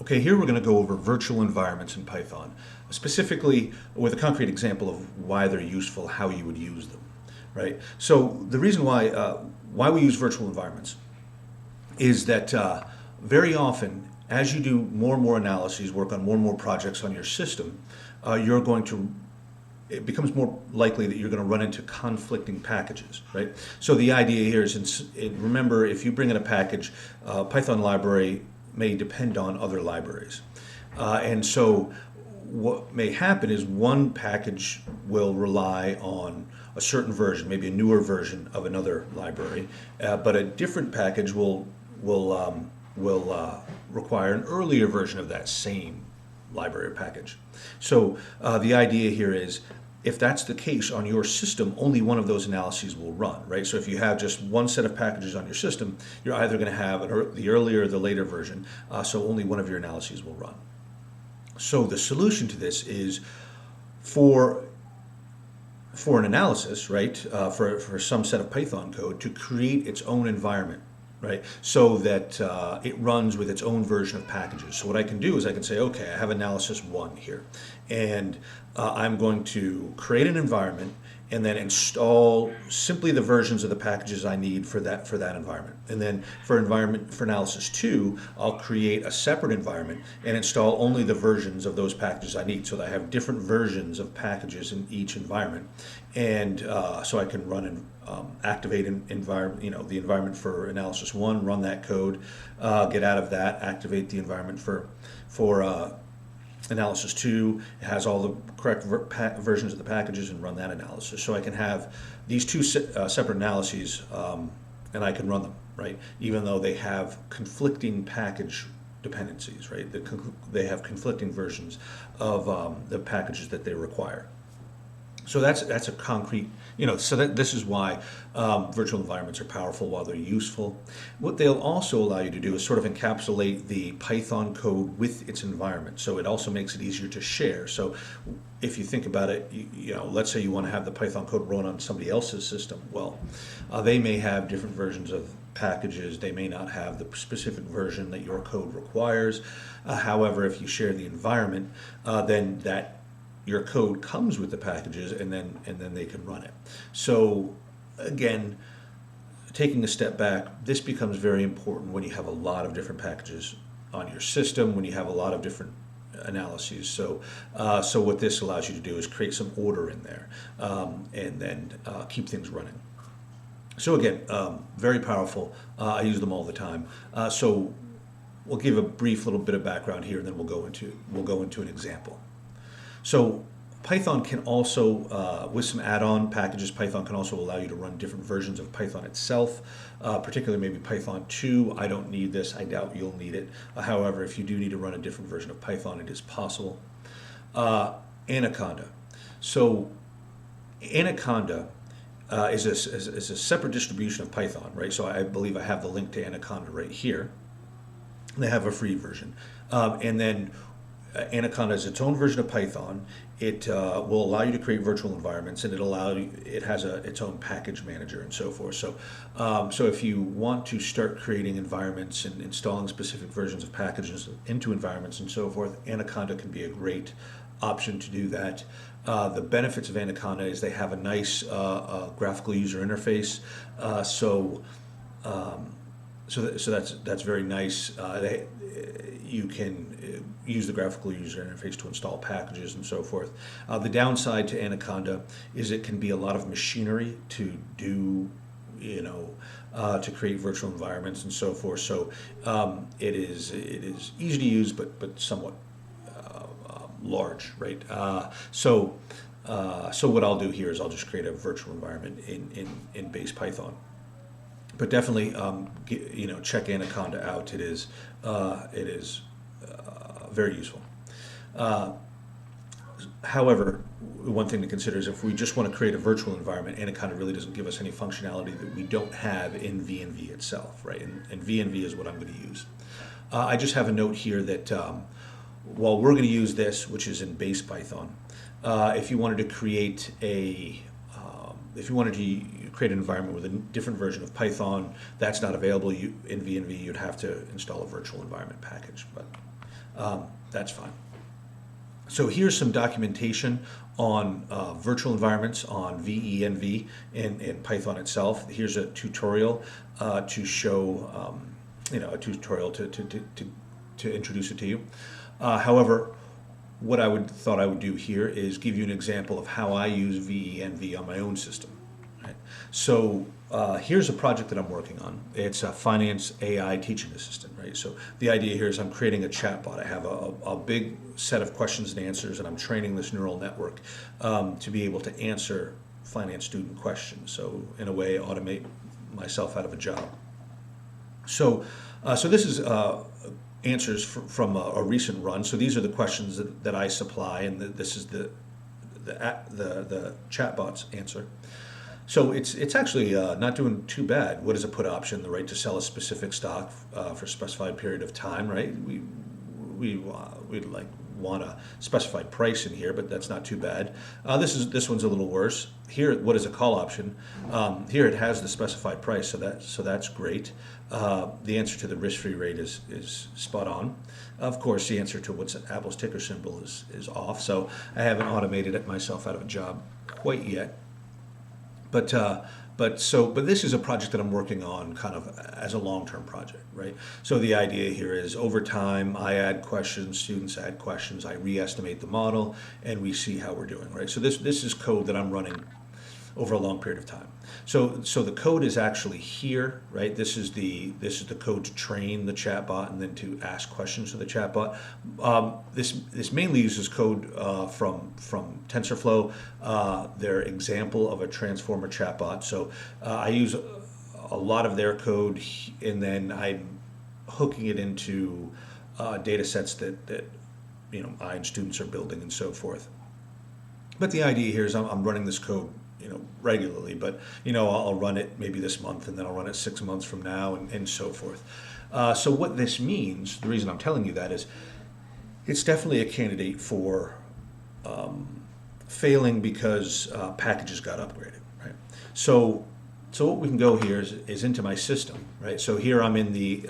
Okay, here we're going to go over virtual environments in Python, specifically with a concrete example of why they're useful, how you would use them, right? So the reason why we use virtual environments is that very often, as you do more and more analyses, work on more and more projects on your system, you're going to it becomes more likely that you're going to run into conflicting packages, right? So the idea here is, remember, if you bring in a package, Python library may depend on other libraries. And so what may happen is one package will rely on a certain version, maybe a newer version of another library, but a different package will require an earlier version of that same library or package. So the idea here is, if that's the case on your system, only one of those analyses will run, right? So if you have just one set of packages on your system, you're either going to have the earlier or the later version, so only one of your analyses will run. So the solution to this is for an analysis, right, for some set of Python code to create its own environment, right, so that it runs with its own version of packages. So what I can do is I can say, okay, I have analysis 1 here, and I'm going to create an environment and then install simply the versions of the packages I need for that environment. And then for analysis 2, I'll create a separate environment and install only the versions of those packages I need, so that I have different versions of packages in each environment. And so I can run and activate the environment for analysis 1, run that code, get out of that, activate the environment for analysis 2. It has all the correct versions of the packages, and run that analysis. So I can have these two separate analyses, and I can run them, right? Even though they have conflicting package dependencies, right? They have conflicting versions of the packages that they require. So that's a concrete, so this is why virtual environments are powerful, while they're useful. What they'll also allow you to do is sort of encapsulate the Python code with its environment. So it also makes it easier to share. So if you think about it, let's say you want to have the Python code run on somebody else's system. Well, they may have different versions of packages. They may not have the specific version that your code requires. However, if you share the environment, then your code comes with the packages, and then they can run it. So again, taking a step back, this becomes very important when you have a lot of different packages on your system, when you have a lot of different analyses. So what this allows you to do is create some order in there, and then keep things running. So again, very powerful. I use them all the time. So we'll give a brief little bit of background here, and then we'll go into an example. So Python can also, with some add-on packages, Python can also allow you to run different versions of Python itself, particularly maybe Python 2. I don't need this. I doubt you'll need it. However, if you do need to run a different version of Python, it is possible. Anaconda. So Anaconda is a separate distribution of Python, right? So I believe I have the link to Anaconda right here. They have a free version. And then Anaconda is its own version of Python. It will allow you to create virtual environments, and it has its own package manager and so forth. So, so if you want to start creating environments and installing specific versions of packages into environments and so forth, Anaconda can be a great option to do that. The benefits of Anaconda is they have a nice graphical user interface. So that's very nice. You can use the graphical user interface to install packages and so forth. The downside to Anaconda is it can be a lot of machinery to do, to create virtual environments and so forth. So it is easy to use, but somewhat large, right? So what I'll do here is I'll just create a virtual environment in base Python. But definitely, check Anaconda out. It is very useful. However, one thing to consider is if we just want to create a virtual environment, Anaconda really doesn't give us any functionality that we don't have in VNV itself, right? And VNV is what I'm going to use. I just have a note here that while we're going to use this, which is in base Python, if you wanted to create an environment with a different version of Python, that's not available in VNV. You'd have to install a virtual environment package. But That's fine. So here's some documentation on virtual environments on VENV and Python itself. Here's a tutorial to show, a tutorial to introduce it to you. However, what thought I would do here is give you an example of how I use VENV on my own system. Right? So here's a project that I'm working on. It's a finance AI teaching assistant, right? So the idea here is I'm creating a chatbot. I have a big set of questions and answers, and I'm training this neural network to be able to answer finance student questions. So in a way, automate myself out of a job. So this is answers from a recent run. So these are the questions that I supply, and this is the chatbot's answer. So it's actually not doing too bad. What is a put option? The right to sell a specific stock for a specified period of time, right? We'd like want a specified price in here, but that's not too bad. This one's a little worse. Here, what is a call option? Here it has the specified price, so that's great. The answer to the risk-free rate is spot on. Of course, the answer to what's Apple's ticker symbol is off. So I haven't automated it myself out of a job quite yet. But this is a project that I'm working on kind of as a long-term project, right? So the idea here is over time, I add questions, students add questions, I re-estimate the model, and we see how we're doing, right? So this is code that I'm running over a long period of time. So the code is actually here, right? This is the code to train the chatbot and then to ask questions to the chatbot. This mainly uses code from TensorFlow, their example of a transformer chatbot. So I use a lot of their code, and then I'm hooking it into data sets that I and students are building and so forth. But the idea here is I'm running this code regularly, but I'll run it maybe this month, and then I'll run it 6 months from now, and so forth. So what this means, the reason I'm telling you that is, it's definitely a candidate for failing because packages got upgraded, right? So what we can go here is into my system, right? So here I'm in the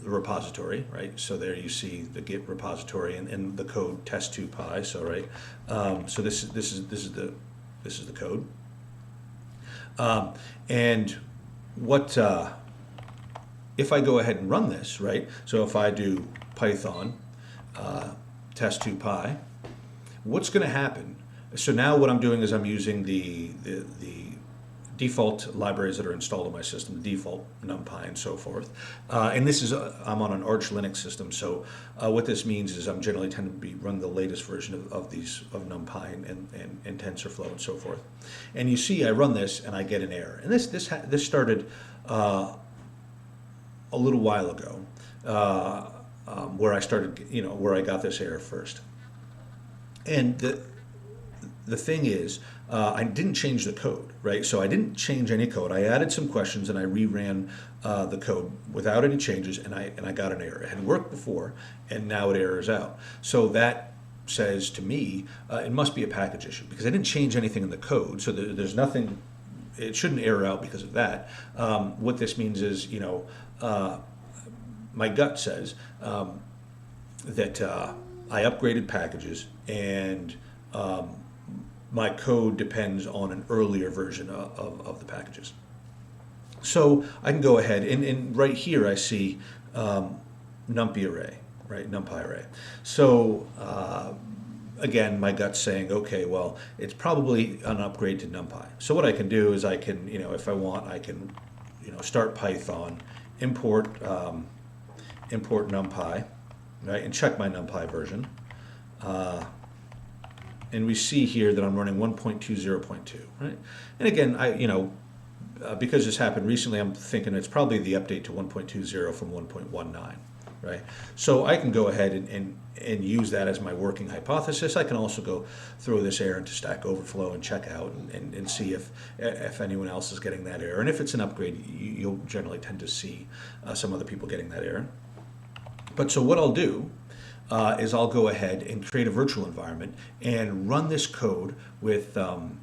repository, right? So there you see the Git repository and the code test2py. So right, so this is the code, and what if I go ahead and run this, right? So if I do Python test2py, what's going to happen? So now what I'm doing is I'm using the default libraries that are installed in my system, the default NumPy and so forth. And this is, I'm on an Arch Linux system, so what this means is I'm generally tend to be running the latest version of NumPy and TensorFlow and so forth. And you see I run this and I get an error. And this started a little while ago, where I started, where I got this error first. And the thing is, I didn't change the code, right? So I didn't change any code. I added some questions and I reran the code without any changes, and I got an error. It had worked before, and now it errors out. So that says to me, it must be a package issue, because I didn't change anything in the code. So there's nothing, it shouldn't error out because of that. What this means is, my gut says that I upgraded packages, and my code depends on an earlier version of the packages. So I can go ahead, and right here I see NumPy array, right? NumPy array. So again, my gut's saying, okay, well, it's probably an upgrade to NumPy. So what I can do is I can, if I want, I can, start Python, import NumPy, right, and check my NumPy version. And we see here that I'm running 1.20.2, right? And again, because this happened recently, I'm thinking it's probably the update to 1.20 from 1.19, right? So I can go ahead and use that as my working hypothesis. I can also go throw this error into Stack Overflow and check out and see if anyone else is getting that error. And if it's an upgrade, you'll generally tend to see some other people getting that error. But so what I'll do is I'll go ahead and create a virtual environment and run this code with NumPy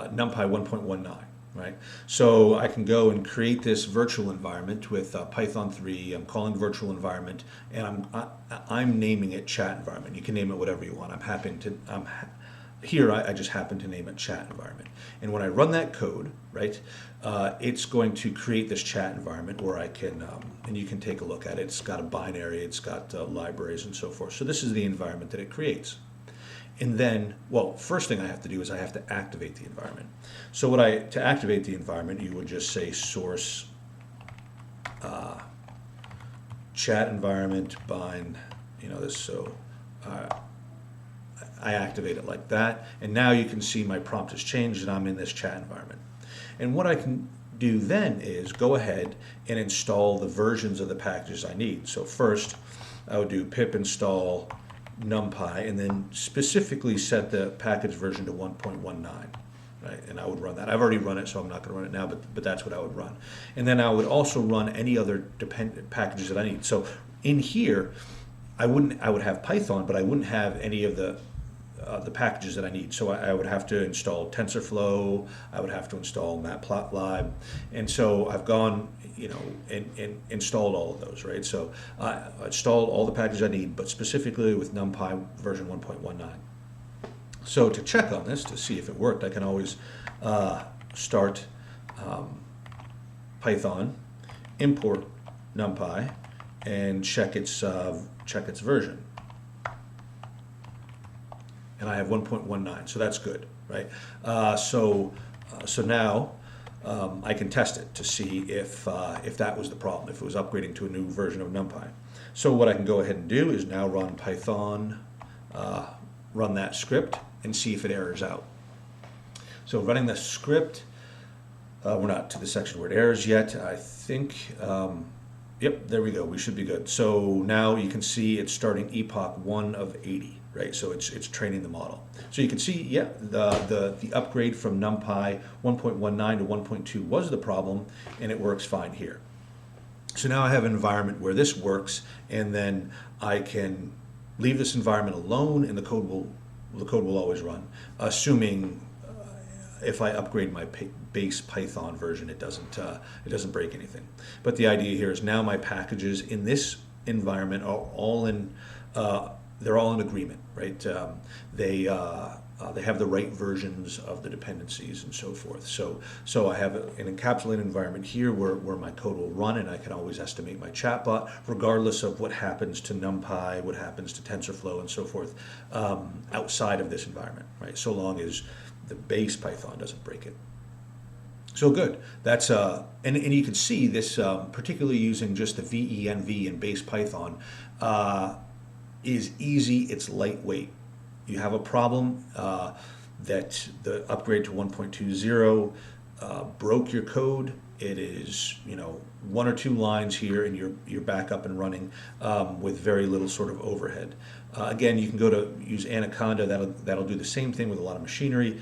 1.19, right? So I can go and create this virtual environment with Python 3. I'm calling virtual environment, and I'm naming it chat environment. You can name it whatever you want. Here I just happen to name it chat environment. And when I run that code, right, it's going to create this chat environment where I can, and you can take a look at it. It's got a binary, it's got libraries and so forth. So this is the environment that it creates. And then, well, first thing I have to do is I have to activate the environment. So to activate the environment, you would just say source chat environment bind, this, so I activate it like that, and now you can see my prompt has changed and I'm in this chat environment. And what I can do then is go ahead and install the versions of the packages I need. So first, I would do pip install numpy and then specifically set the package version to 1.19, right? And I would run that. I've already run it, so I'm not going to run it now, but that's what I would run. And then I would also run any other dependent packages that I need. So in here, I would have Python, but I wouldn't have any of the packages that I need. So I would have to install TensorFlow, I would have to install Matplotlib, and so I've gone, and installed all of those, right? So I installed all the packages I need, but specifically with NumPy version 1.19. So to check on this, to see if it worked, I can always start Python, import NumPy, and check its version. And I have 1.19, so that's good, right? So now I can test it to see if that was the problem, if it was upgrading to a new version of NumPy. So what I can go ahead and do is now run Python, run that script, and see if it errors out. So running the script, we're not to the section where it errors yet. I think, yep, there we go. We should be good. So now you can see it's starting epoch 1 of 80. Right, so it's training the model. So you can see, yeah, the upgrade from NumPy 1.19 to 1.2 was the problem, and it works fine here. So now I have an environment where this works, and then I can leave this environment alone, and the code will always run, assuming if I upgrade my base Python version, it doesn't break anything. But the idea here is now my packages in this environment are all in. They're all in agreement, right? They have the right versions of the dependencies and so forth. So I have an encapsulated environment here where my code will run, and I can always estimate my chatbot, regardless of what happens to NumPy, what happens to TensorFlow, and so forth, outside of this environment, right? So long as the base Python doesn't break it. So good. That's and you can see this, particularly using just the venv and base Python. Is easy, it's lightweight. You have a problem that the upgrade to 1.20 broke your code. It is, 1 or 2 lines here, and you're back up and running with very little sort of overhead. Again, you can go to use Anaconda. That'll do the same thing with a lot of machinery,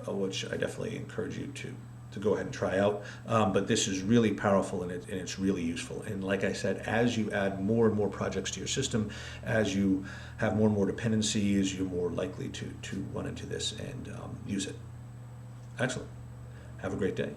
which I definitely encourage you to go ahead and try out. But this is really powerful, and it's really useful. And like I said, as you add more and more projects to your system, as you have more and more dependencies, you're more likely to run into this and use it. Excellent. Have a great day.